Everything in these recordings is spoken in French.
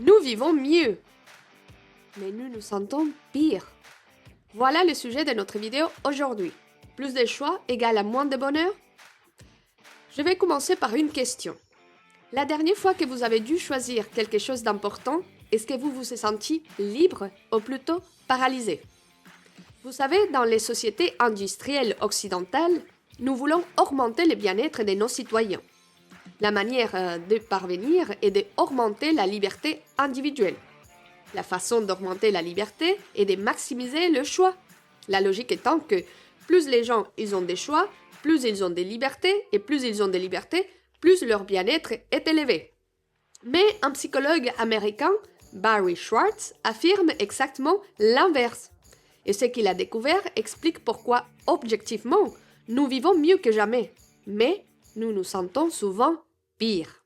Nous vivons mieux, mais nous nous sentons pire. Voilà le sujet de notre vidéo aujourd'hui. Plus de choix égale à moins de bonheur? Je vais commencer par une question. La dernière fois que vous avez dû choisir quelque chose d'important, est-ce que vous vous êtes senti libre ou plutôt paralysé? Vous savez, dans les sociétés industrielles occidentales, nous voulons augmenter le bien-être de nos citoyens. La manière de parvenir est d'augmenter la liberté individuelle. La façon d'augmenter la liberté est de maximiser le choix. La logique étant que plus les gens ils ont des choix, plus ils ont des libertés, et plus ils ont des libertés, plus leur bien-être est élevé. Mais un psychologue américain, Barry Schwartz, affirme exactement l'inverse. Et ce qu'il a découvert explique pourquoi, objectivement, nous vivons mieux que jamais, mais nous nous sentons souvent pire.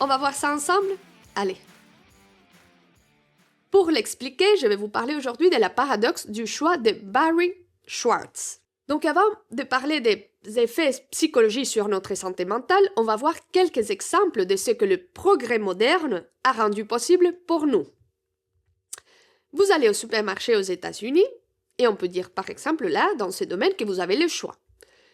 On va voir ça ensemble? Allez. Pour l'expliquer, je vais vous parler aujourd'hui de la paradoxe du choix de Barry Schwartz. Donc avant de parler des effets psychologiques sur notre santé mentale, on va voir quelques exemples de ce que le progrès moderne a rendu possible pour nous. Vous allez au supermarché aux États-Unis et on peut dire par exemple là, dans ce domaine, que vous avez le choix.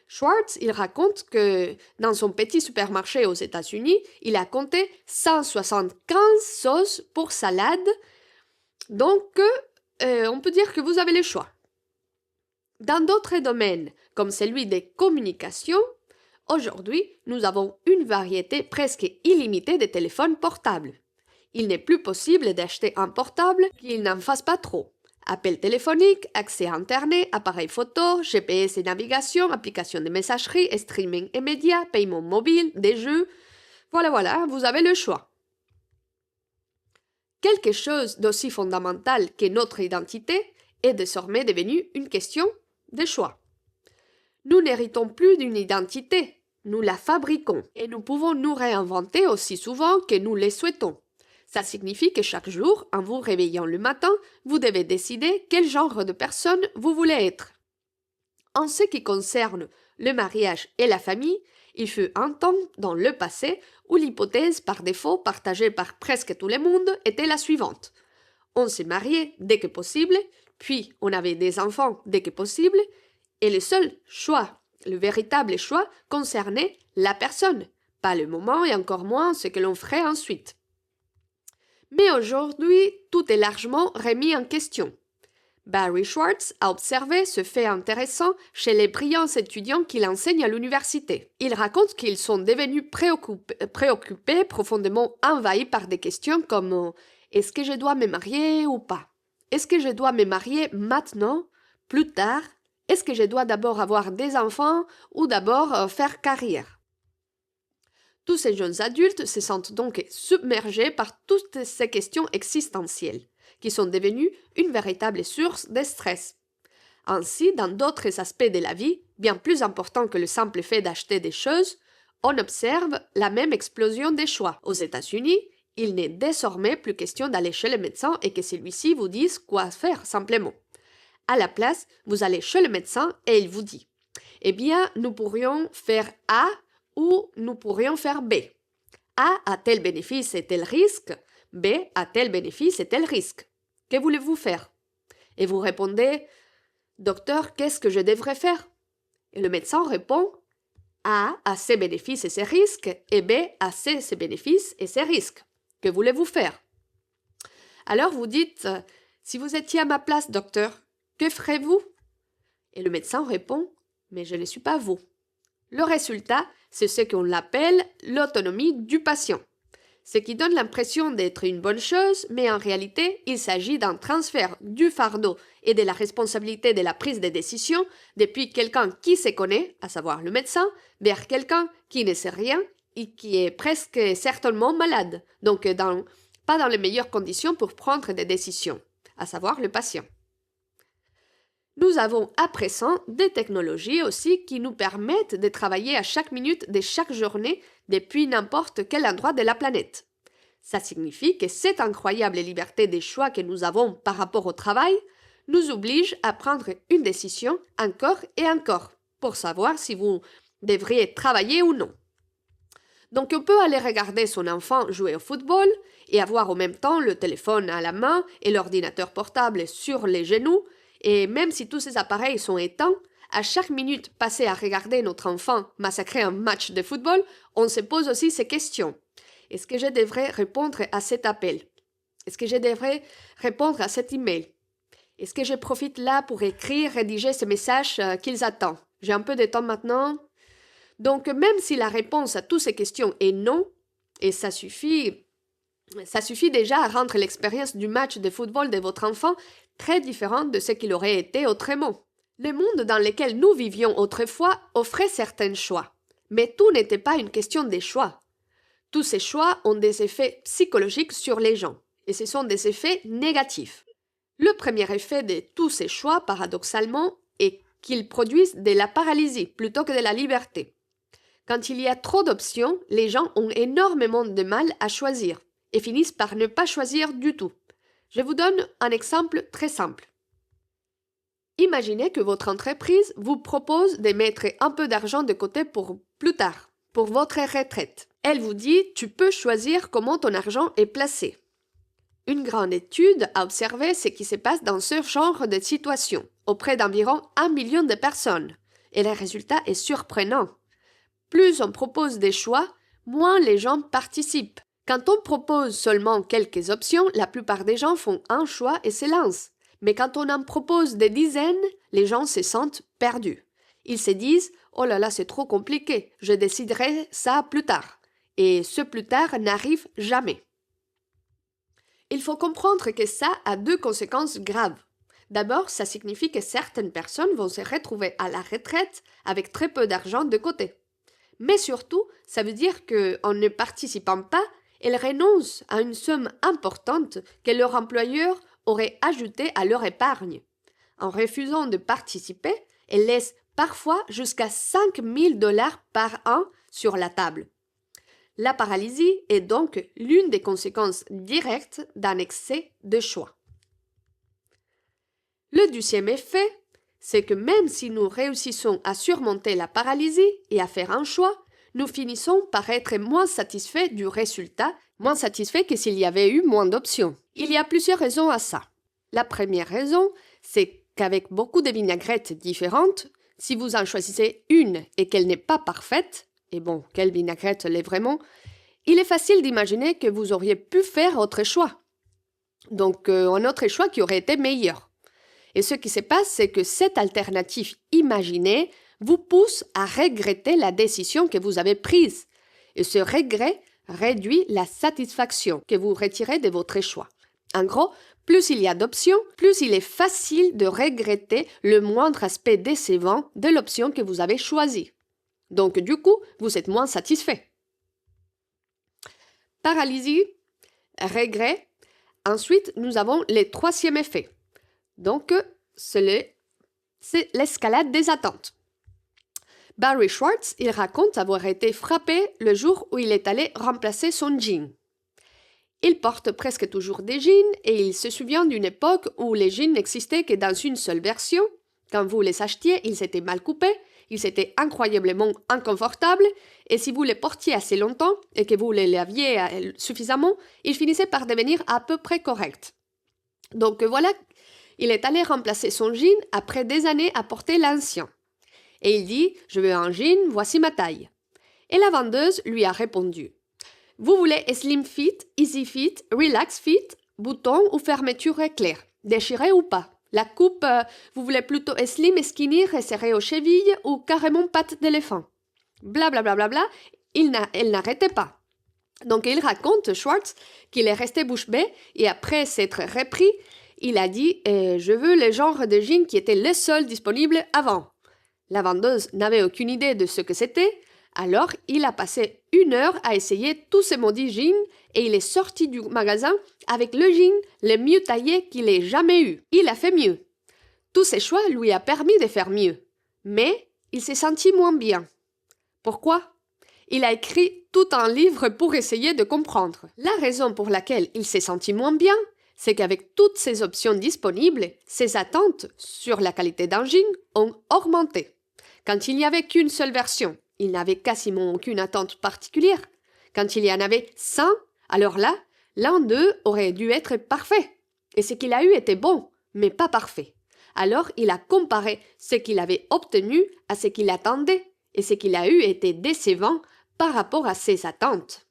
Schwartz, il raconte que dans son petit supermarché aux États-Unis, il a compté 175 sauces pour salade. Donc, on peut dire que vous avez le choix. Dans d'autres domaines, comme celui des communications, aujourd'hui, nous avons une variété presque illimitée de téléphones portables. Il n'est plus possible d'acheter un portable qu'il n'en fasse pas trop. Appels téléphoniques, accès à Internet, appareils photo, GPS et navigation, applications de messagerie, streaming et médias, paiement mobile, des jeux. Voilà, vous avez le choix. Quelque chose d'aussi fondamental que notre identité est désormais devenu une question de choix. Nous n'héritons plus d'une identité, nous la fabriquons et nous pouvons nous réinventer aussi souvent que nous le souhaitons. Ça signifie que chaque jour, en vous réveillant le matin, vous devez décider quel genre de personne vous voulez être. En ce qui concerne le mariage et la famille, il fut un temps dans le passé où l'hypothèse par défaut partagée par presque tout le monde était la suivante. On se mariait dès que possible, puis on avait des enfants dès que possible, et le seul choix, le véritable choix, concernait la personne, pas le moment et encore moins ce que l'on ferait ensuite. Mais aujourd'hui, tout est largement remis en question. Barry Schwartz a observé ce fait intéressant chez les brillants étudiants qu'il enseigne à l'université. Il raconte qu'ils sont devenus préoccupés, profondément envahis par des questions comme « Est-ce que je dois me marier ou pas? Est-ce que je dois me marier maintenant, plus tard? Est-ce que je dois d'abord avoir des enfants ou d'abord faire carrière ?» Tous ces jeunes adultes se sentent donc submergés par toutes ces questions existentielles, qui sont devenues une véritable source de stress. Ainsi, dans d'autres aspects de la vie, bien plus importants que le simple fait d'acheter des choses, on observe la même explosion des choix. Aux États-Unis, il n'est désormais plus question d'aller chez le médecin et que celui-ci vous dise quoi faire simplement. À la place, vous allez chez le médecin et il vous dit « Eh bien, nous pourrions faire A ou nous pourrions faire B. A a tel bénéfice et tel risque, B a tel bénéfice et tel risque. Que voulez-vous faire? » Et vous répondez « Docteur, qu'est-ce que je devrais faire ?» Et le médecin répond « A a ses bénéfices et ses risques, et B a ses bénéfices et ses risques. Que voulez-vous faire? » Alors vous dites « Si vous étiez à ma place, docteur, que ferez-vous » Et le médecin répond « Mais je ne suis pas vous. » Le résultat, c'est ce qu'on appelle l'autonomie du patient. Ce qui donne l'impression d'être une bonne chose, mais en réalité, il s'agit d'un transfert du fardeau et de la responsabilité de la prise de décision depuis quelqu'un qui se connaît, à savoir le médecin, vers quelqu'un qui ne sait rien et qui est presque certainement malade, donc pas dans les meilleures conditions pour prendre des décisions, à savoir le patient. Nous avons à présent des technologies aussi qui nous permettent de travailler à chaque minute de chaque journée depuis n'importe quel endroit de la planète. Ça signifie que cette incroyable liberté des choix que nous avons par rapport au travail nous oblige à prendre une décision encore et encore pour savoir si vous devriez travailler ou non. Donc on peut aller regarder son enfant jouer au football et avoir en même temps le téléphone à la main et l'ordinateur portable sur les genoux, et même si tous ces appareils sont éteints, à chaque minute passée à regarder notre enfant massacrer un match de football, on se pose aussi ces questions. Est-ce que je devrais répondre à cet appel? Est-ce que je devrais répondre à cet email? Est-ce que je profite là pour écrire, rédiger ce message qu'ils attendent? J'ai un peu de temps maintenant. Donc, même si la réponse à toutes ces questions est non, et ça suffit déjà à rendre l'expérience du match de football de votre enfant très différente de ce qu'il aurait été autrement. Le monde dans lequel nous vivions autrefois offrait certains choix, mais tout n'était pas une question des choix. Tous ces choix ont des effets psychologiques sur les gens, et ce sont des effets négatifs. Le premier effet de tous ces choix, paradoxalement, est qu'ils produisent de la paralysie plutôt que de la liberté. Quand il y a trop d'options, les gens ont énormément de mal à choisir et finissent par ne pas choisir du tout. Je vous donne un exemple très simple. Imaginez que votre entreprise vous propose de mettre un peu d'argent de côté pour plus tard, pour votre retraite. Elle vous dit « tu peux choisir comment ton argent est placé ». Une grande étude a observé ce qui se passe dans ce genre de situation auprès d'environ 1 million de personnes. Et le résultat est surprenant. Plus on propose des choix, moins les gens participent. Quand on propose seulement quelques options, la plupart des gens font un choix et se lancent. Mais quand on en propose des dizaines, les gens se sentent perdus. Ils se disent « oh là là, c'est trop compliqué, je déciderai ça plus tard ». Et ce plus tard n'arrive jamais. Il faut comprendre que ça a deux conséquences graves. D'abord, ça signifie que certaines personnes vont se retrouver à la retraite avec très peu d'argent de côté. Mais surtout, ça veut dire qu'en ne participant pas, elles renoncent à une somme importante que leur employeur aurait ajoutée à leur épargne. En refusant de participer, elles laissent parfois jusqu'à 5 000 $ par an sur la table. La paralysie est donc l'une des conséquences directes d'un excès de choix. Le deuxième effet, c'est que même si nous réussissons à surmonter la paralysie et à faire un choix, nous finissons par être moins satisfaits du résultat, moins satisfaits que s'il y avait eu moins d'options. Il y a plusieurs raisons à ça. La première raison, c'est qu'avec beaucoup de vinaigrettes différentes, si vous en choisissez une et qu'elle n'est pas parfaite, et bon, quelle vinaigrette l'est vraiment, il est facile d'imaginer que vous auriez pu faire autre choix. Donc, un autre choix qui aurait été meilleur. Et ce qui se passe, c'est que cette alternative imaginée vous pousse à regretter la décision que vous avez prise. Et ce regret réduit la satisfaction que vous retirez de votre choix. En gros, plus il y a d'options, plus il est facile de regretter le moindre aspect décevant de l'option que vous avez choisie. Donc, du coup, vous êtes moins satisfait. Paralysie, regret. Ensuite, nous avons le troisième effet. Donc, c'est l'escalade des attentes. Barry Schwartz, il raconte avoir été frappé le jour où il est allé remplacer son jean. Il porte presque toujours des jeans et il se souvient d'une époque où les jeans n'existaient que dans une seule version. Quand vous les achetiez, ils étaient mal coupés, ils étaient incroyablement inconfortables et si vous les portiez assez longtemps et que vous les laviez suffisamment, ils finissaient par devenir à peu près corrects. Donc voilà, il est allé remplacer son jean après des années à porter l'ancien. Et il dit « Je veux un jean, voici ma taille ». Et la vendeuse lui a répondu « Vous voulez slim fit, easy fit, relax fit, bouton ou fermeture éclair, déchiré ou pas? La coupe, vous voulez plutôt slim, skinny, resserré aux chevilles ou carrément patte d'éléphant ?» Blablabla, bla, bla, bla, elle n'arrêtait pas. Donc il raconte, Schwartz, qu'il est resté bouche bée et après s'être repris, il a dit « Je veux le genre de jean qui était le seul disponible avant ». La vendeuse n'avait aucune idée de ce que c'était, alors il a passé 1 heure à essayer tous ces maudits jeans et il est sorti du magasin avec le jean le mieux taillé qu'il ait jamais eu. Il a fait mieux. Tous ces choix lui a permis de faire mieux, mais il s'est senti moins bien. Pourquoi? Il a écrit tout un livre pour essayer de comprendre. La raison pour laquelle il s'est senti moins bien, c'est qu'avec toutes ces options disponibles, ses attentes sur la qualité d'un jean ont augmenté. Quand il n'y avait qu'une seule version, il n'avait quasiment aucune attente particulière. Quand il y en avait 100, alors là, l'un d'eux aurait dû être parfait. Et ce qu'il a eu était bon, mais pas parfait. Alors il a comparé ce qu'il avait obtenu à ce qu'il attendait, et ce qu'il a eu était décevant par rapport à ses attentes.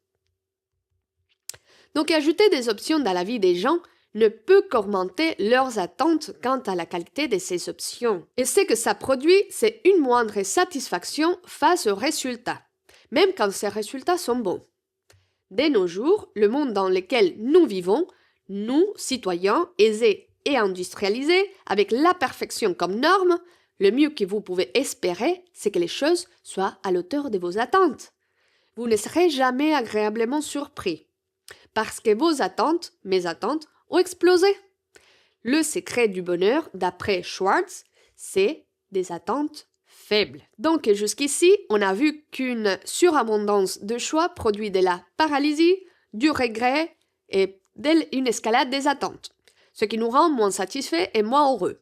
Donc ajouter des options dans la vie des gens ne peut qu'augmenter leurs attentes quant à la qualité de ces options. Et ce que ça produit, c'est une moindre satisfaction face aux résultats, même quand ces résultats sont bons. De nos jours, le monde dans lequel nous vivons, nous, citoyens aisés et industrialisés, avec la perfection comme norme, le mieux que vous pouvez espérer, c'est que les choses soient à l'auteur de vos attentes. Vous ne serez jamais agréablement surpris, parce que vos attentes, mes attentes, ont explosé. Le secret du bonheur, d'après Schwartz, c'est des attentes faibles. Donc jusqu'ici, on a vu qu'une surabondance de choix produit de la paralysie, du regret et une escalade des attentes, ce qui nous rend moins satisfaits et moins heureux.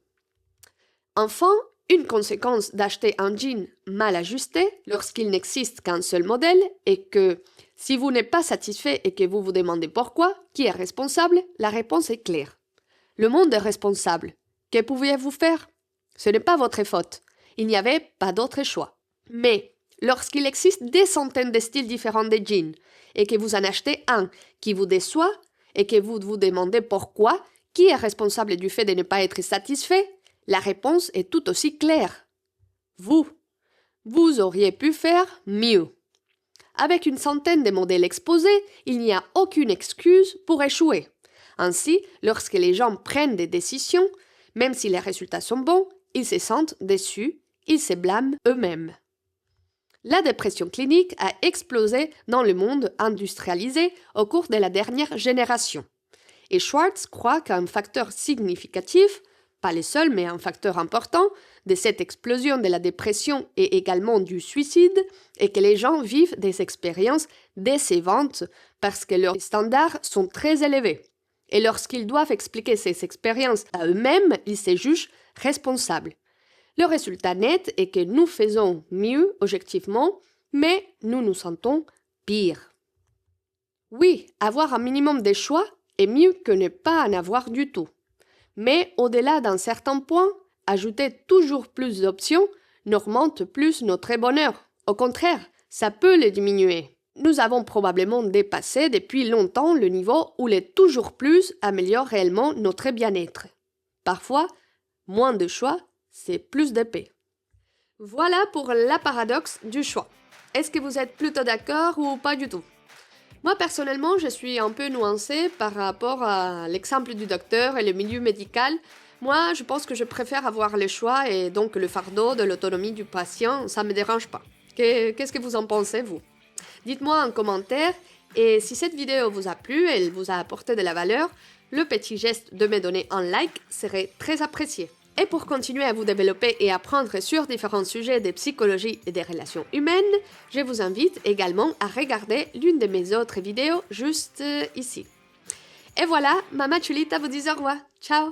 Enfin, une conséquence d'acheter un jean mal ajusté lorsqu'il n'existe qu'un seul modèle est que si vous n'êtes pas satisfait et que vous vous demandez pourquoi, qui est responsable, la réponse est claire. Le monde est responsable. Que pouviez-vous faire? Ce n'est pas votre faute. Il n'y avait pas d'autre choix. Mais lorsqu'il existe des centaines de styles différents de jeans et que vous en achetez un qui vous déçoit et que vous vous demandez pourquoi, qui est responsable du fait de ne pas être satisfait, la réponse est tout aussi claire. Vous. Vous auriez pu faire mieux. Avec une centaine de modèles exposés, il n'y a aucune excuse pour échouer. Ainsi, lorsque les gens prennent des décisions, même si les résultats sont bons, ils se sentent déçus, ils se blâment eux-mêmes. La dépression clinique a explosé dans le monde industrialisé au cours de la dernière génération. Et Schwartz croit qu'un facteur significatif, pas le seul mais un facteur important, de cette explosion de la dépression et également du suicide est que les gens vivent des expériences décevantes parce que leurs standards sont très élevés. Et lorsqu'ils doivent expliquer ces expériences à eux-mêmes, ils se jugent responsables. Le résultat net est que nous faisons mieux objectivement, mais nous nous sentons pire. Oui, avoir un minimum de choix est mieux que ne pas en avoir du tout. Mais au-delà d'un certain point, ajouter toujours plus d'options n'augmente plus notre bonheur. Au contraire, ça peut le diminuer. Nous avons probablement dépassé depuis longtemps le niveau où le toujours plus améliore réellement notre bien-être. Parfois, moins de choix, c'est plus de paix. Voilà pour la paradoxe du choix. Est-ce que vous êtes plutôt d'accord ou pas du tout? Moi, personnellement, je suis un peu nuancée par rapport à l'exemple du docteur et le milieu médical. Moi, je pense que je préfère avoir le choix et donc le fardeau de l'autonomie du patient, ça ne me dérange pas. Qu'est-ce que vous en pensez, vous? Dites-moi en commentaire, et si cette vidéo vous a plu, elle vous a apporté de la valeur, le petit geste de me donner un like serait très apprécié. Et pour continuer à vous développer et apprendre sur différents sujets de psychologie et des relations humaines, je vous invite également à regarder l'une de mes autres vidéos juste ici. Et voilà, Mama Chulita vous dit au revoir. Ciao!